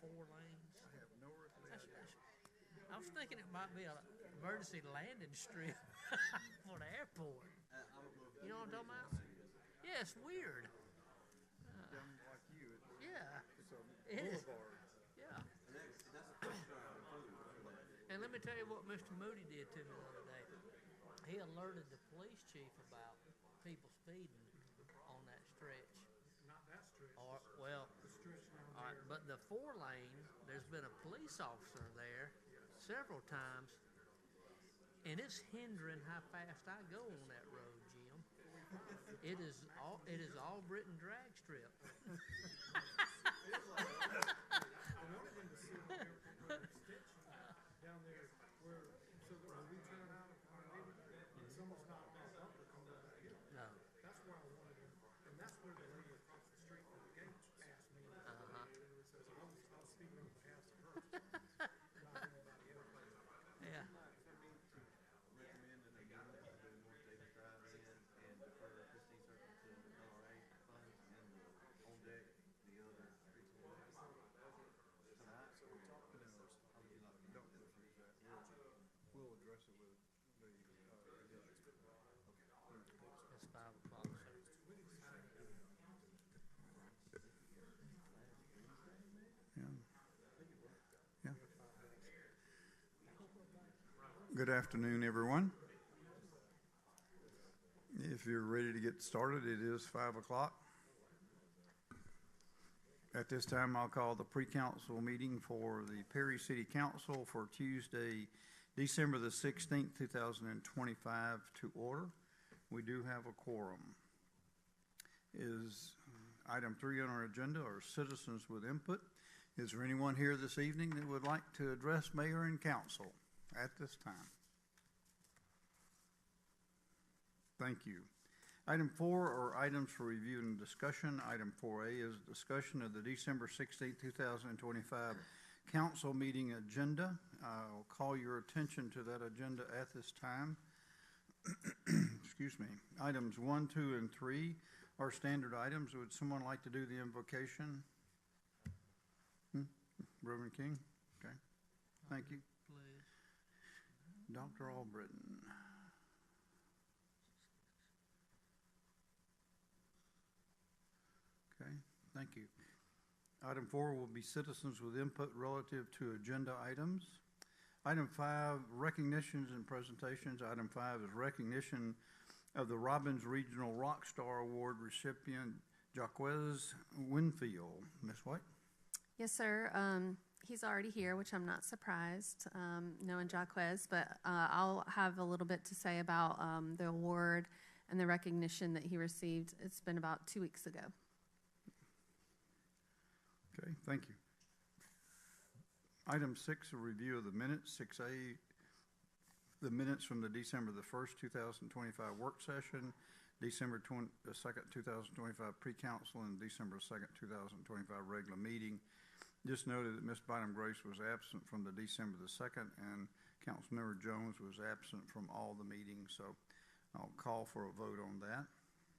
4 lanes? I have no earthly idea. I was thinking it might be an emergency landing strip for the airport. You know what I'm talking about? Yeah, it's weird. Dumb like you. Yeah. It's a It is. boulevard. Yeah. And let me tell you what Mr. Moody did to me the other day. He alerted the police chief about people speeding on that stretch. Not that stretch. Or, well, The stretch down all right, there. but the 4 lane, there's been a police officer there several times, and it's hindering how fast I go on that road, Jim. It is all Britain drag strip. I wanted them to see the airport extension down there where, so that when we turn out of I-80, someone's not going to bumper coming over the hill. No. That's where I wanted them, and that's where the lady across the street from the gate asked me. And it says, I was speaking on behalf of her, not anybody else. Yeah. We'll address it with the It's 5 o'clock. Yeah. Good afternoon, everyone. If you're ready to get started, it is 5 o'clock. At this time, I'll call the pre-council meeting for the Perry City Council for Tuesday, December the 16th, 2025 to order. We do have a quorum. Is item 3 on our agenda are citizens with input. Is there anyone here this evening that would like to address mayor and council at this time? Thank you. Item 4 are items for review and discussion. Item 4A is discussion of the December 16, 2025 council meeting agenda. I'll call your attention to that agenda at this time. Excuse me. Items 1, 2, and 3 are standard items. Would someone like to do the invocation? Reverend King? Okay. Thank you. Please. Dr. Albritton. Okay, thank you. Item 4 will be citizens with input relative to agenda items. Item 5, recognitions and presentations. Item 5 is recognition of the Robbins Regional Rockstar Award recipient, Jaquez Winfield. Ms. White? Yes, sir. He's already here, which I'm not surprised, knowing Jaquez, but I'll have a little bit to say about the award and the recognition that he received. It's been about 2 weeks ago. Okay, thank you. Item 6, a review of the minutes. 6A, the minutes from the December the 1st, 2025 work session, December 2nd, 2025 pre-council, and December 2nd, 2025 regular meeting. Just noted that Ms. Bynum Grace was absent from the December the 2nd, and Councilmember Jones was absent from all the meetings, so I'll call for a vote on that.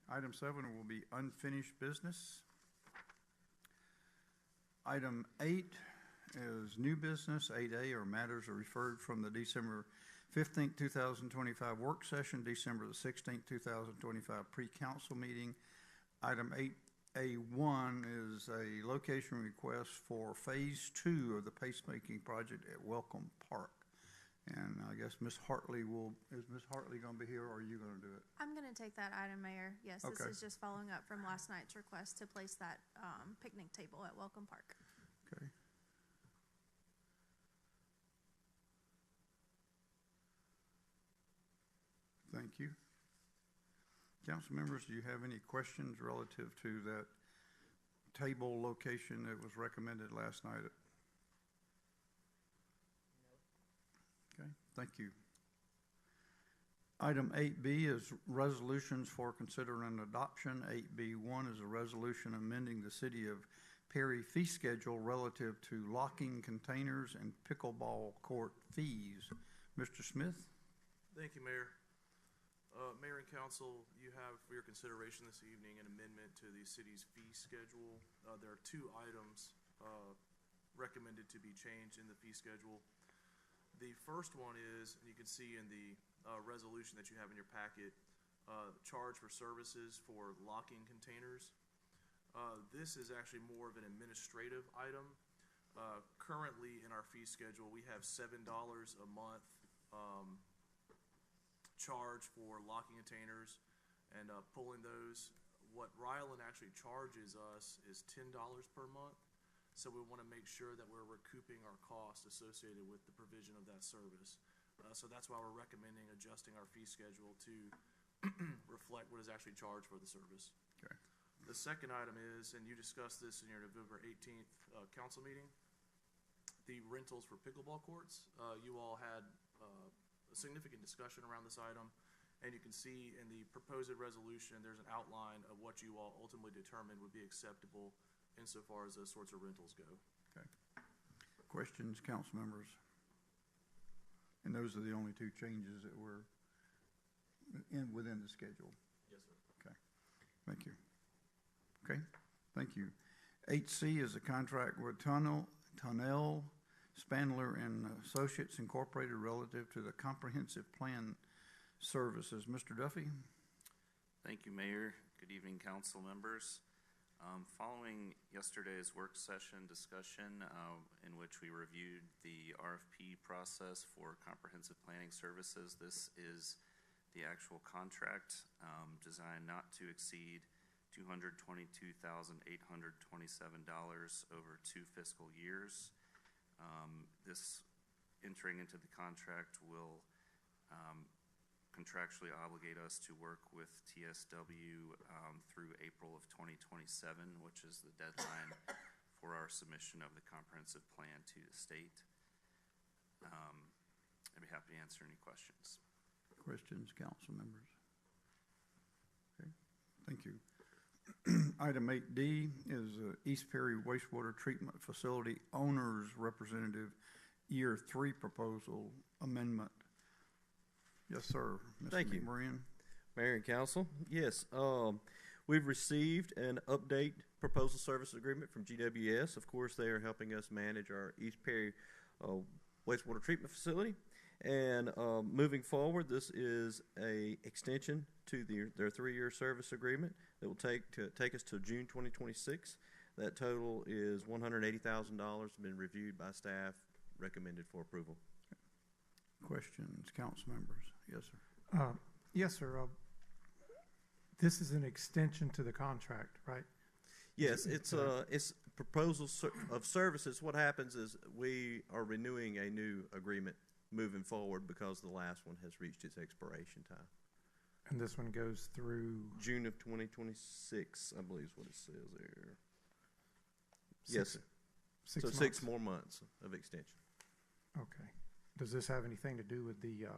Item 7 will be unfinished business. Item 8 is new business. 8A are matters are referred from the December 15th, 2025 work session, December the 16th, 2025 pre-council meeting. Item 8A1 is a location request for phase 2 of the pacemaking project at Welcome Park. And I guess Ms. Hartley is Ms. Hartley going to be here, or are you going to do it? I'm going to take that item, Mayor. Yes, Okay. This is just following up from last night's request to place that picnic table at Welcome Park. Okay. Thank you. Council members, do you have any questions relative to that table location that was recommended last night? Okay, thank you. Item 8B is resolutions for considering adoption. 8B1 is a resolution amending the City of Perry fee schedule relative to locking containers and pickleball court fees. Mr. Smith? Thank you, Mayor. Mayor and Council, you have for your consideration this evening an amendment to the city's fee schedule. There are 2 items recommended to be changed in the fee schedule. The first one is, and you can see in the resolution that you have in your packet, charge for services for locking containers. This is actually more of an administrative item. Currently in our fee schedule, we have $7 a month charge for locking containers and pulling those. What Ryland actually charges us is $10 per month. So we want to make sure that we're recouping our costs associated with the provision of that service. So that's why we're recommending adjusting our fee schedule to reflect what is actually charged for the service. Okay. The second item is, and you discussed this in your November 18th council meeting, the rentals for pickleball courts. You all had a significant discussion around this item, and you can see in the proposed resolution, there's an outline of what you all ultimately determined would be acceptable insofar as those sorts of rentals go. Okay. Questions, council members? And those are the only two changes that were within the schedule. Yes, sir. Okay. Thank you. Okay. Thank you. 8C is a contract with Tunnel Spandler and Associates Incorporated relative to the comprehensive plan services. Mr. Duffy? Thank you, Mayor. Good evening, council members. Following yesterday's work session discussion in which we reviewed the RFP process for comprehensive planning services, this is the actual contract designed not to exceed $222,827 over 2 fiscal years. This entering into the contract will contractually obligate us to work with TSW through April of 2027, which is the deadline for our submission of the comprehensive plan to the state. I'd be happy to answer any questions. Questions, council members? Okay. Thank you. Item 8D is East Perry Wastewater Treatment Facility Owners Representative Year 3 Proposal Amendment. Yes, sir. Mr. Thank you. McMurray. Mayor and council, yes, we've received an update proposal service agreement from GWS. Of course, they are helping us manage our East Perry wastewater treatment facility. And moving forward, this is a extension to their 3-year service agreement that will take us to June 2026. That total is $180,000, been reviewed by staff, recommended for approval. Questions, council members? Yes, sir. Yes, sir. This is an extension to the contract, right? Yes, it's proposal of services. What happens is we are renewing a new agreement moving forward because the last one has reached its expiration time. And this one goes through June of 2026, I believe is what it says there. Yes, sir. 6 So months. 6 more months of extension. Okay. Does this have anything to do with the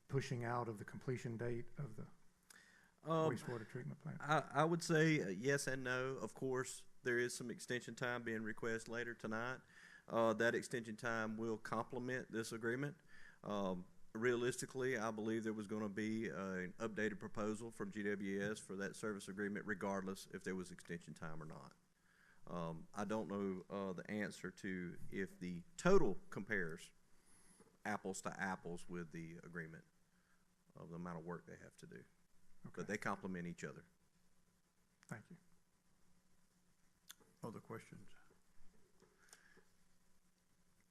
pushing out of the completion date of the wastewater treatment plant? I would say yes and no. Of course, there is some extension time being requested later tonight. That extension time will complement this agreement. Realistically, I believe there was going to be an updated proposal from GWS for that service agreement regardless if there was extension time or not. I don't know the answer to if the total compares apples to apples with the agreement of the amount of work they have to do. Okay. But they complement each other. Thank you. Other questions?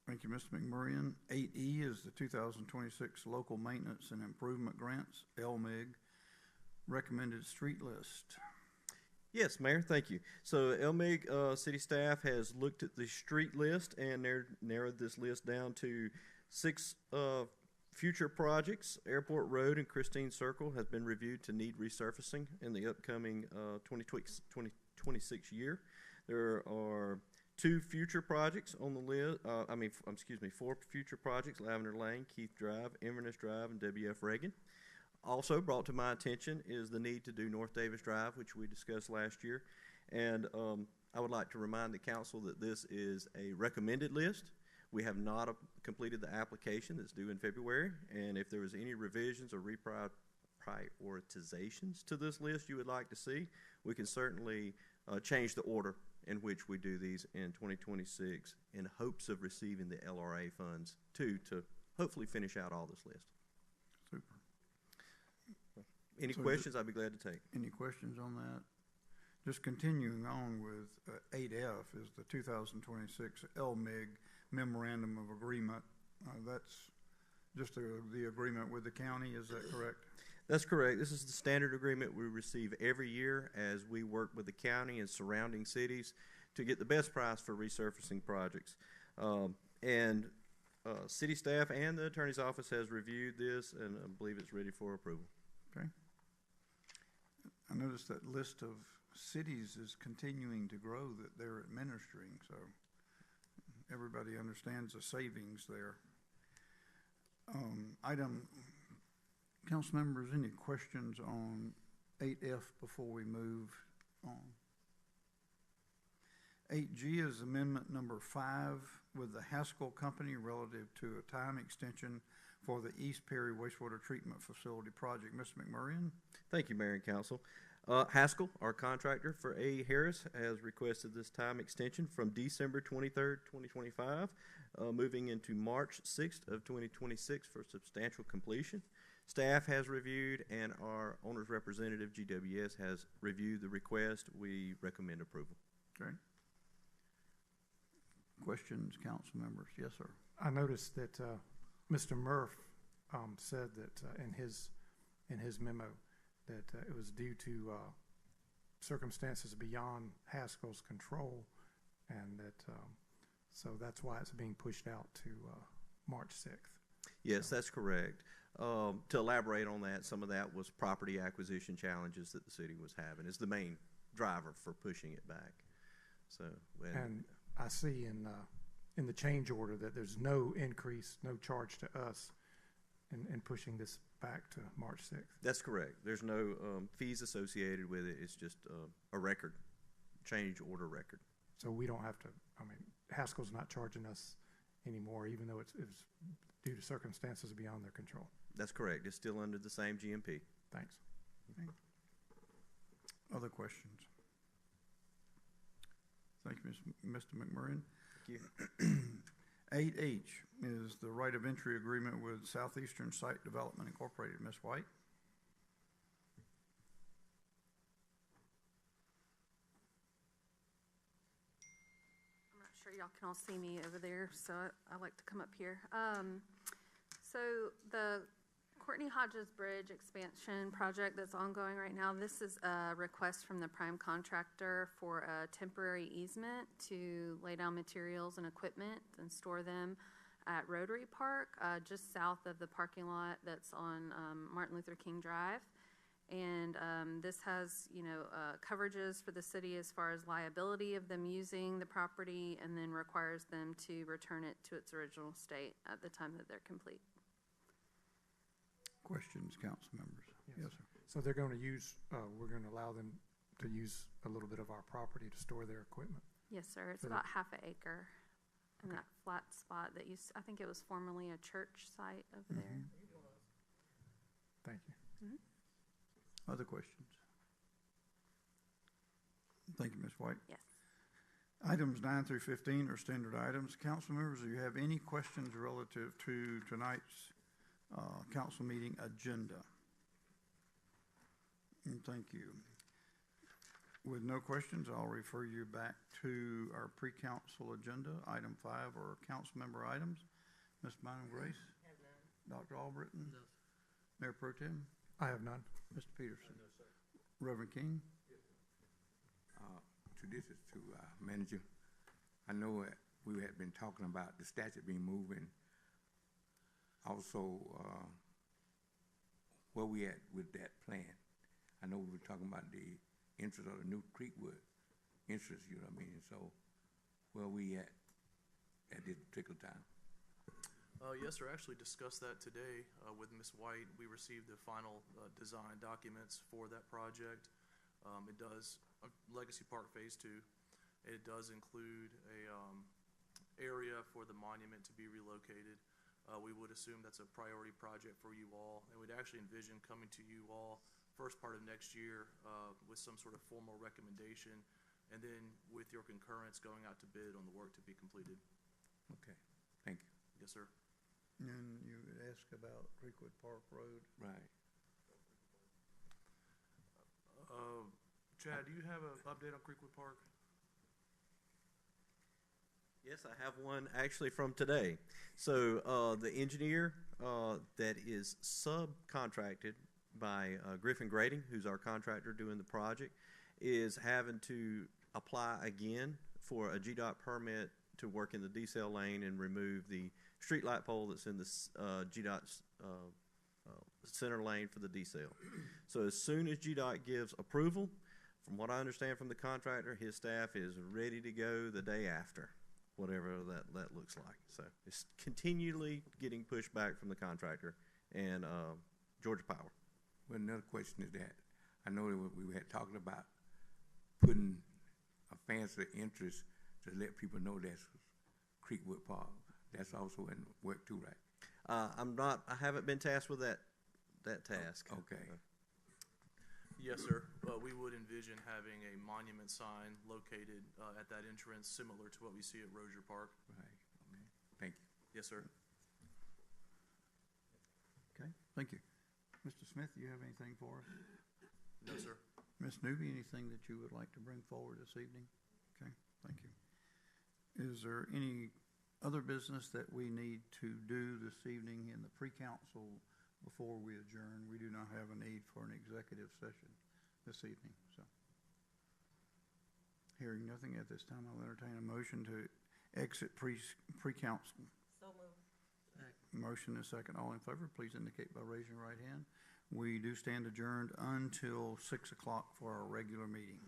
Thank you, Mr. McMurray. 8E is the 2026 Local Maintenance and Improvement Grants, LMIG, recommended street list. Yes, Mayor, thank you. So LMIG city staff has looked at the street list and narrowed this list down to 6 future projects. Airport Road and Christine Circle has been reviewed to need resurfacing in the upcoming 2026 year. There are 2 future projects on the list, 4 future projects, Lavender Lane, Keith Drive, Inverness Drive, and WF Reagan. Also brought to my attention is the need to do North Davis Drive, which we discussed last year. And I would like to remind the council that this is a recommended list. We have not completed the application that's due in February. And if there was any revisions or reprioritizations to this list you would like to see, we can certainly change the order in which we do these in 2026 in hopes of receiving the LRA funds too, to hopefully finish out all this list. Super. Any So questions, I'd be glad to take. Any questions on that? Just continuing on with 8F is the 2026 LMIG Memorandum of Agreement. That's just the agreement with the county, is that correct? That's correct. This is the standard agreement we receive every year as we work with the county and surrounding cities to get the best price for resurfacing projects. City staff and the attorney's office has reviewed this, and I believe it's ready for approval. Okay. I noticed that list of cities is continuing to grow that they're administering, so everybody understands the savings there. Council members, any questions on 8F before we move on? 8G is amendment number 5 with the Haskell Company relative to a time extension for the East Perry Wastewater Treatment Facility project. Mr. McMurray? Thank you, Mayor and Council. Haskell, our contractor for A. Harris, has requested this time extension from December 23rd, 2025, moving into March 6th of 2026 for substantial completion. Staff has reviewed, and our owner's representative, GWS, has reviewed the request. We recommend approval. Okay. Questions, council members? Yes, sir. I noticed that Mr. Murph said that in his memo that it was due to circumstances beyond Haskell's control, and that so that's why it's being pushed out to March 6th. Yes, that's correct. To elaborate on that, some of that was property acquisition challenges that the city was having is the main driver for pushing it back. So, and I see in the change order that there's no increase, no charge to us in pushing this back to March 6th. That's correct. There's no fees associated with it. It's just a record, change order record. So we don't have to, I mean, Haskell's not charging us anymore, even though it's due to circumstances beyond their control. That's correct. It's still under the same GMP. Thanks. Okay. Other questions? Thank you, Mr. McMurray. Thank you. 8H is the right of entry agreement with Southeastern Site Development Incorporated. Ms. White? I'm not sure y'all can all see me over there, so I like to come up here. So the Courtney Hodges Bridge expansion project that's ongoing right now, this is a request from the prime contractor for a temporary easement to lay down materials and equipment and store them at Rotary Park, just south of the parking lot that's on Martin Luther King Drive. And this has, coverages for the city as far as liability of them using the property, and then requires them to return it to its original state at the time that they're complete. Questions, council members? Yes, sir. So they're going to use, we're going to allow them to use a little bit of our property to store their equipment? Yes, sir. It's So about half an acre in Okay. that flat spot that I think it was formerly a church site over there. Thank you. Other questions? Thank you, Ms. White. Yes. Items 9 through 15 are standard items. Council members, do you have any questions relative to tonight's council meeting agenda? And thank you. With no questions, I'll refer you back to our pre-council agenda. Item 5 are council member items. Ms. Bynum Grace? Dr. Albritton? No. Mayor Pro Tem? I have none. Mr. Peterson? Reverend King? This is to manager. I know we had been talking about the statute being moved, and also where we at with that plan. I know we were talking about the interest of the new Creekwood interest, you know what I mean? So where we at this particular time? Yes, sir. Actually discussed that today with Ms. White. We received the final design documents for that project. It does Legacy Park Phase 2. It does include a area for the monument to be relocated. We would assume that's a priority project for you all, and we'd actually envision coming to you all first part of next year with some sort of formal recommendation and then with your concurrence, going out to bid on the work to be completed. Okay, thank you. Yes, sir. And you asked about Creekwood Park Road. Right. Chad, do you have an update on Creekwood Park? Yes, I have one actually from today. So the engineer that is subcontracted by Griffin Grading, who's our contractor doing the project, is having to apply again for a GDOT permit to work in the decel lane and remove the street light pole that's in the GDOT's center lane for the decel. So as soon as GDOT gives approval, from what I understand from the contractor, his staff is ready to go the day after, whatever that looks like. So it's continually getting pushed back from the contractor and Georgia Power. Well, another question is that, I know that we had talked about putting a fancy interest to let people know that's Creekwood Park. That's also in work too, right? I haven't been tasked with that task. Okay. Yes, sir. We would envision having a monument sign located at that entrance, similar to what we see at Rozier Park. Right, okay, thank you. Yes, sir. Okay, thank you. Mr. Smith, do you have anything for us? No, sir. Ms. Newby, anything that you would like to bring forward this evening? Okay, thank you. Is there any other business that we need to do this evening in the pre-council before we adjourn? We do not have a need for an executive session this evening, so. Hearing nothing at this time, I'll entertain a motion to exit pre-council. So moved. Motion is second. All in favor, please indicate by raising your right hand. We do stand adjourned until 6 o'clock for our regular meeting.